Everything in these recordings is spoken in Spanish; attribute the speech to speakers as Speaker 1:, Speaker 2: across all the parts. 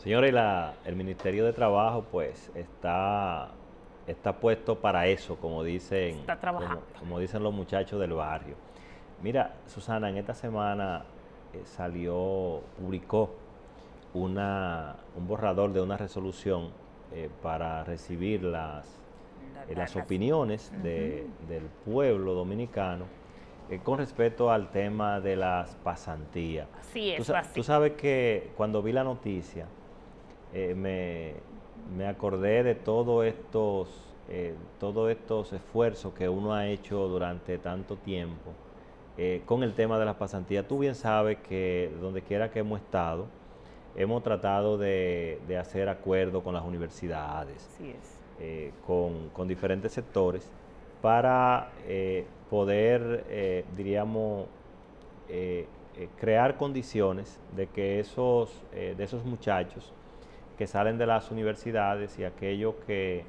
Speaker 1: Señores, el Ministerio de Trabajo pues está puesto para eso,
Speaker 2: Está trabajando.
Speaker 1: como dicen los muchachos del barrio. Mira, Susana, en esta semana publicó un borrador de una resolución para recibir las opiniones del pueblo dominicano con respecto al tema de las pasantías.
Speaker 2: Así es,
Speaker 1: Tú
Speaker 2: así.
Speaker 1: sabes que cuando vi la noticia, me acordé de todos estos esfuerzos que uno ha hecho durante tanto tiempo con el tema de las pasantías. Tú bien sabes que donde quiera que hemos estado, hemos tratado de hacer acuerdos con las universidades,
Speaker 2: Así es.
Speaker 1: con diferentes sectores, para poder, diríamos, crear condiciones de que de esos muchachos que salen de las universidades y aquellos que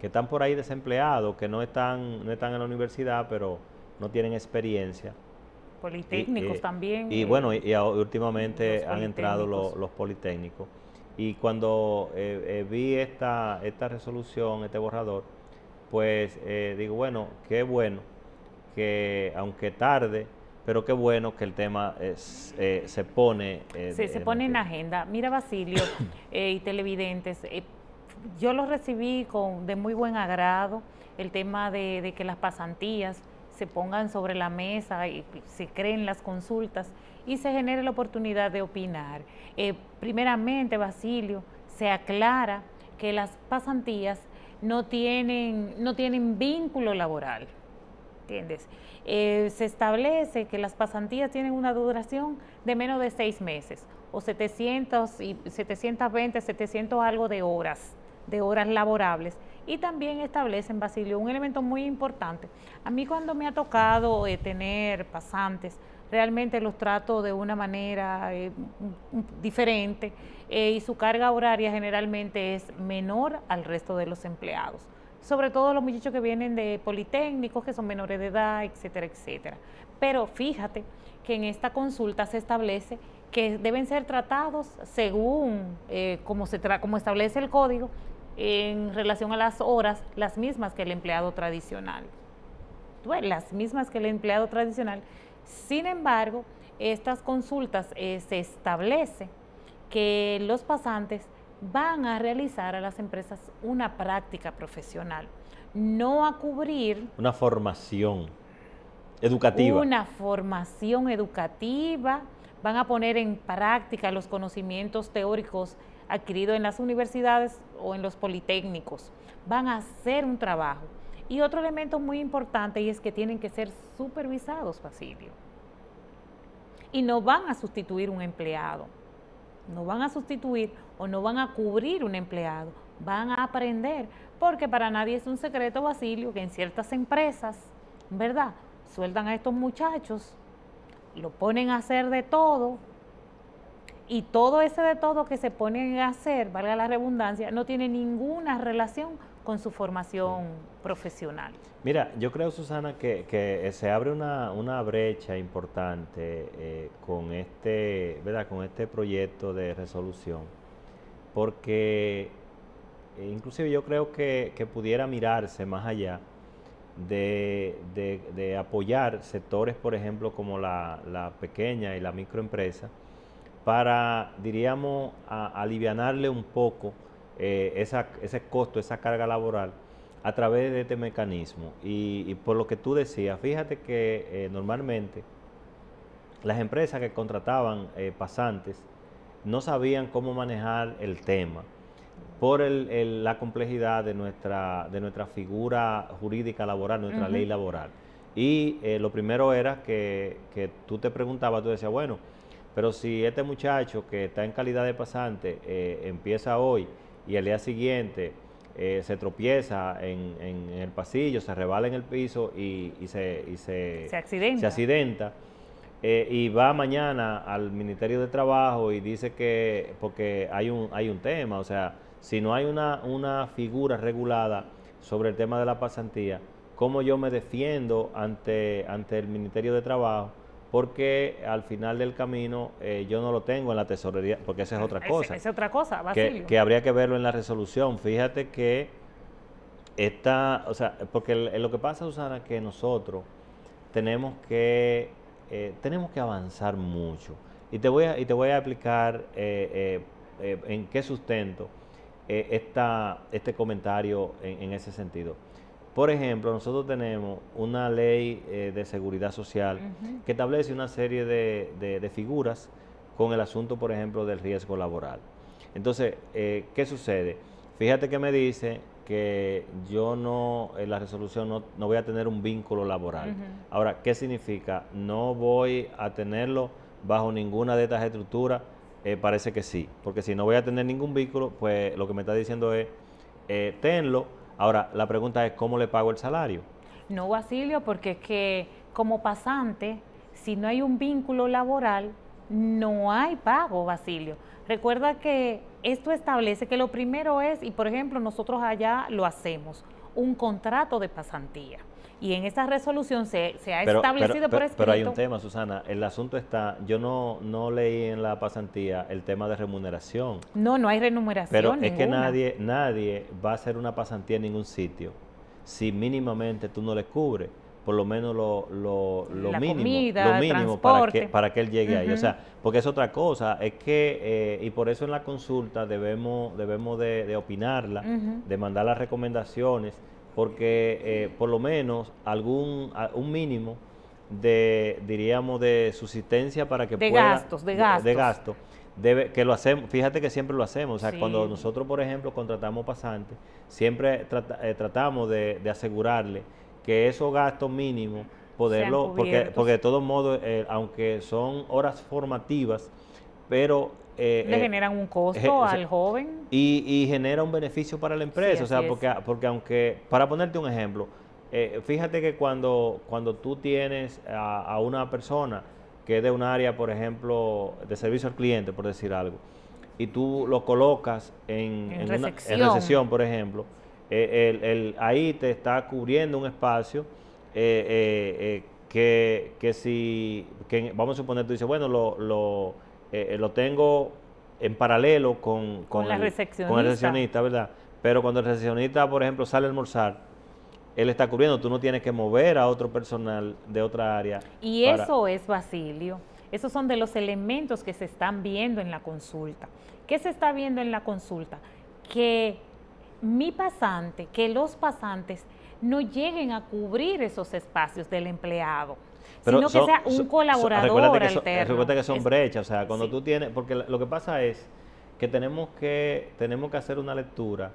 Speaker 1: están por ahí desempleados, que no están en la universidad, pero no tienen experiencia.
Speaker 2: Politécnicos también.
Speaker 1: Y bueno, últimamente
Speaker 2: Los
Speaker 1: han entrado
Speaker 2: politécnicos.
Speaker 1: los politécnicos. Y cuando vi esta resolución, este borrador, pues digo, bueno, qué bueno que aunque tarde, pero qué bueno que el tema se pone
Speaker 2: Se pone en agenda. Mira, Basilio y televidentes, yo lo recibí de muy buen agrado, el tema de que las pasantías se pongan sobre la mesa y se creen las consultas y se genere la oportunidad de opinar. Primeramente, Basilio, se aclara que las pasantías no tienen vínculo laboral. ¿Entiendes? Se establece que las pasantías tienen una duración de menos de 6 meses o 720, 700 algo de horas laborables, y también establecen, Basilio, un elemento muy importante. A mí cuando me ha tocado tener pasantes, realmente los trato de una manera diferente y su carga horaria generalmente es menor al resto de los empleados, sobre todo los muchachos que vienen de politécnicos, que son menores de edad, etcétera, etcétera. Pero fíjate que en esta consulta se establece que deben ser tratados según como establece el código, en relación a las horas, las mismas que el empleado tradicional. Las mismas que el empleado tradicional. Sin embargo, estas consultas se establece que los pasantes van a realizar a las empresas una práctica profesional, no a cubrir
Speaker 1: una formación educativa.
Speaker 2: Una formación educativa, van a poner en práctica los conocimientos teóricos adquiridos en las universidades o en los politécnicos, van a hacer un trabajo. Y otro elemento muy importante, y es que tienen que ser supervisados, Basilio. Y no van a sustituir un empleado, no van a sustituir o no van a cubrir un empleado, van a aprender, porque para nadie es un secreto, Basilio, que en ciertas empresas, ¿verdad?, sueldan a estos muchachos, lo ponen a hacer de todo, y todo ese de todo que se ponen a hacer, valga la redundancia, no tiene ninguna relación con su formación profesional.
Speaker 1: Mira, yo creo, Susana, que se abre una brecha importante ¿verdad?, con este proyecto de resolución, porque inclusive yo creo que pudiera mirarse más allá de apoyar sectores, por ejemplo, como la pequeña y la microempresa, para, diríamos, alivianarle un poco ese costo, esa carga laboral, a través de este mecanismo. Y por lo que tú decías, fíjate que normalmente las empresas que contrataban pasantes no sabían cómo manejar el tema por la complejidad de nuestra figura jurídica laboral, nuestra ley laboral. Y lo primero era que tú te preguntabas, tú decías, bueno, pero si este muchacho que está en calidad de pasante empieza hoy y el día siguiente se tropieza en el pasillo, se resbala en el piso y se accidenta, y va mañana al Ministerio de Trabajo y dice que, porque hay un tema, o sea, si no hay una figura regulada sobre el tema de la pasantía, ¿cómo yo me defiendo ante el Ministerio de Trabajo porque al final del camino yo no lo tengo en la tesorería, porque esa es otra cosa.
Speaker 2: Esa es otra cosa, Basilio.
Speaker 1: Que habría que verlo en la resolución. Fíjate que o sea, porque lo que pasa, Susana, que nosotros tenemos que avanzar mucho. Y te voy a explicar en qué sustento este comentario en ese sentido. Por ejemplo, nosotros tenemos una ley de seguridad social que establece una serie de figuras con el asunto, por ejemplo, del riesgo laboral. Entonces, ¿qué sucede? Fíjate que me dice que yo en la resolución no voy a tener un vínculo laboral. Ahora, ¿qué significa? No voy a tenerlo bajo ninguna de estas estructuras. Parece que sí, porque si no voy a tener ningún vínculo, pues lo que me está diciendo es, tenlo. Ahora, la pregunta es, ¿cómo le pago el salario?
Speaker 2: No, Basilio, porque es que como pasante, si no hay un vínculo laboral, no hay pago, Basilio. Recuerda que esto establece que lo primero es, y por ejemplo nosotros allá lo hacemos, un contrato de pasantía. Y en esta resolución se ha establecido por escrito.
Speaker 1: Pero hay un tema, Susana, el asunto está, yo no leí en la pasantía el tema de remuneración.
Speaker 2: No hay remuneración
Speaker 1: pero
Speaker 2: ninguna.
Speaker 1: Es que nadie va a hacer una pasantía en ningún sitio si mínimamente tú no le cubres por lo menos lo mínimo para que él llegue ahí. O sea, porque es otra cosa, es que, y por eso en la consulta debemos de opinarla, de mandar las recomendaciones, porque por lo menos un mínimo diríamos, de subsistencia para que
Speaker 2: de
Speaker 1: pueda...
Speaker 2: gastos.
Speaker 1: De gasto. Que lo hacemos, fíjate que siempre lo hacemos, o sea, cuando nosotros, por ejemplo, contratamos pasantes, siempre tratamos de asegurarle que esos gastos mínimos, poderlo, porque de todos modos, aunque son horas formativas, pero...
Speaker 2: le generan un costo al joven.
Speaker 1: Y genera un beneficio para la empresa, o sea, porque aunque, para ponerte un ejemplo, fíjate que cuando tú tienes a una persona que es de un área, por ejemplo, de servicio al cliente, por decir algo, y tú lo colocas en recepción, por ejemplo, ahí te está cubriendo un espacio que vamos a suponer, tú dices, bueno, lo tengo en paralelo con el recepcionista, ¿verdad? Pero cuando el recepcionista, por ejemplo, sale a almorzar, él está cubriendo, tú no tienes que mover a otro personal de otra área.
Speaker 2: Y eso es, Basilio, esos son de los elementos que se están viendo en la consulta. ¿Qué se está viendo en la consulta? Que los pasantes no lleguen a cubrir esos espacios del empleado, sino que sea un colaborador alterno.
Speaker 1: Recuerda que son brechas, o sea, cuando tú tienes, porque lo que pasa es que tenemos que hacer una lectura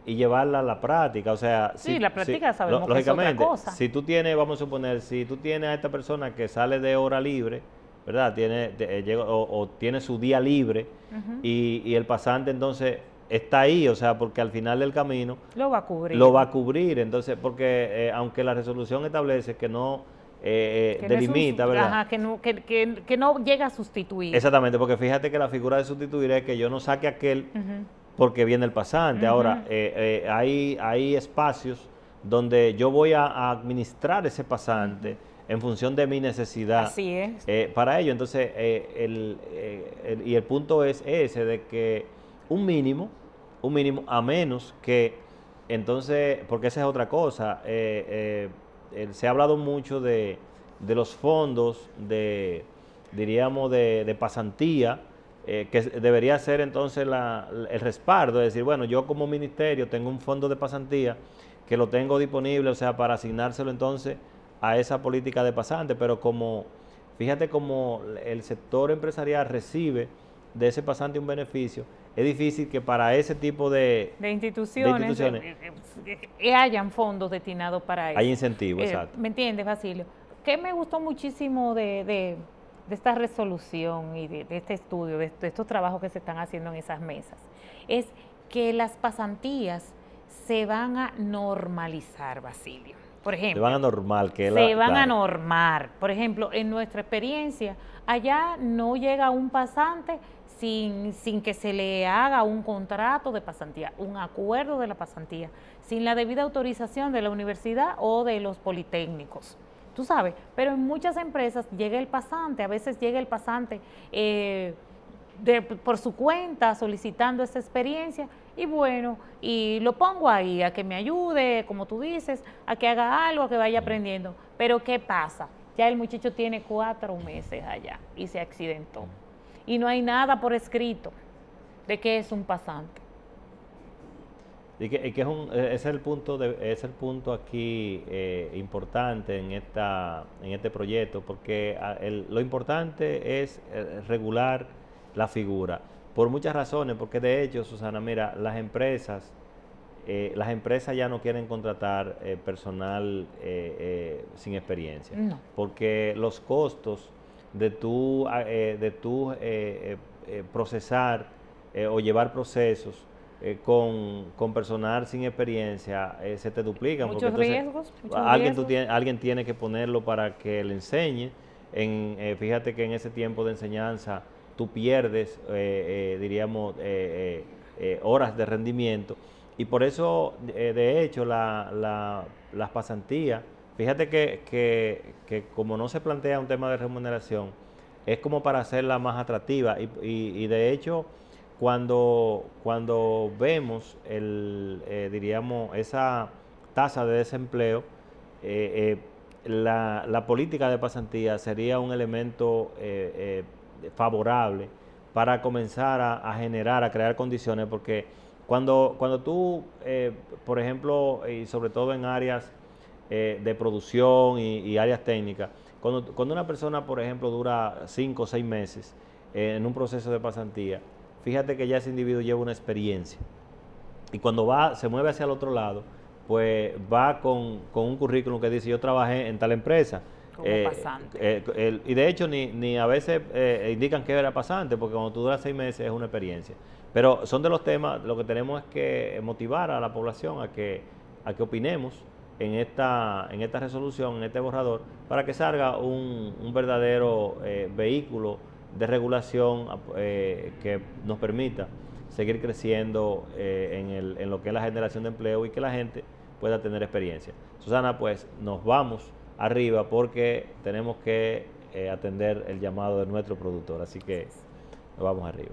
Speaker 1: y llevarla a la práctica, o sea...
Speaker 2: la práctica sabemos que es otra cosa.
Speaker 1: Si tú tienes, vamos a suponer, si tú tienes a esta persona que sale de hora libre, ¿verdad? Tiene su día libre y el pasante entonces está ahí, o sea, porque al final del camino...
Speaker 2: Lo va a cubrir.
Speaker 1: Entonces, porque aunque la resolución establece que no... delimita, ¿verdad?
Speaker 2: Ajá, que no llega a sustituir.
Speaker 1: Exactamente, porque fíjate que la figura de sustituir es que yo no saque aquel... porque viene el pasante. Ahora, hay espacios donde yo voy a administrar ese pasante en función de mi necesidad.
Speaker 2: Así es.
Speaker 1: Para ello, entonces, y el punto es ese, de que un mínimo, a menos que, entonces, porque esa es otra cosa, se ha hablado mucho de los fondos diríamos, de pasantía, que debería ser entonces el respaldo, es decir, bueno, yo como ministerio tengo un fondo de pasantía que lo tengo disponible, o sea, para asignárselo entonces a esa política de pasante, pero fíjate como el sector empresarial recibe de ese pasante un beneficio, es difícil que para ese tipo de instituciones
Speaker 2: hayan fondos destinados para eso.
Speaker 1: Hay incentivos, exacto.
Speaker 2: ¿Me entiendes, Basilio? Que me gustó muchísimo de esta resolución y de este estudio, de estos trabajos que se están haciendo en esas mesas, es que las pasantías se van a normalizar, Basilio. Por ejemplo,
Speaker 1: se van a normar.
Speaker 2: Por ejemplo, en nuestra experiencia, allá no llega un pasante sin que se le haga un contrato de pasantía, un acuerdo de la pasantía, sin la debida autorización de la universidad o de los politécnicos. tú sabes, pero en muchas empresas llega el pasante, a veces llega el pasante por su cuenta solicitando esa experiencia y bueno, y lo pongo ahí a que me ayude, como tú dices, a que haga algo, a que vaya aprendiendo. Pero ¿qué pasa? Ya el muchacho tiene 4 meses allá y se accidentó. Y no hay nada por escrito de que es un pasante.
Speaker 1: Y que es el punto es el punto aquí importante en este proyecto, porque lo importante es regular la figura por muchas razones, porque de hecho, Susana, mira, las empresas ya no quieren contratar personal sin experiencia,
Speaker 2: No.
Speaker 1: porque los costos de tú procesar o llevar procesos con personal sin experiencia se te duplican.
Speaker 2: Muchos
Speaker 1: porque
Speaker 2: riesgos, muchos
Speaker 1: alguien tiene que ponerlo para que le enseñe. Fíjate que en ese tiempo de enseñanza tú pierdes, diríamos, horas de rendimiento. Y por eso, de hecho, las pasantías, fíjate que como no se plantea un tema de remuneración, es como para hacerla más atractiva. Y de hecho, cuando vemos diríamos, esa tasa de desempleo, la política de pasantía sería un elemento favorable para comenzar a generar, a crear condiciones, porque cuando tú, por ejemplo, y sobre todo en áreas de producción y áreas técnicas, cuando una persona, por ejemplo, dura 5 o 6 meses en un proceso de pasantía, fíjate que ya ese individuo lleva una experiencia. Y cuando se mueve hacia el otro lado, pues va con un currículum que dice, yo trabajé en tal empresa.
Speaker 2: Como pasante.
Speaker 1: Y de hecho ni a veces indican que era pasante, porque cuando tú duras 6 meses es una experiencia. Pero son de los temas, lo que tenemos es que motivar a la población a que opinemos en esta resolución, en este borrador, para que salga un verdadero vehículo de regulación que nos permita seguir creciendo en lo que es la generación de empleo y que la gente pueda tener experiencia. Susana, pues nos vamos arriba porque tenemos que atender el llamado de nuestro productor, así que nos vamos arriba.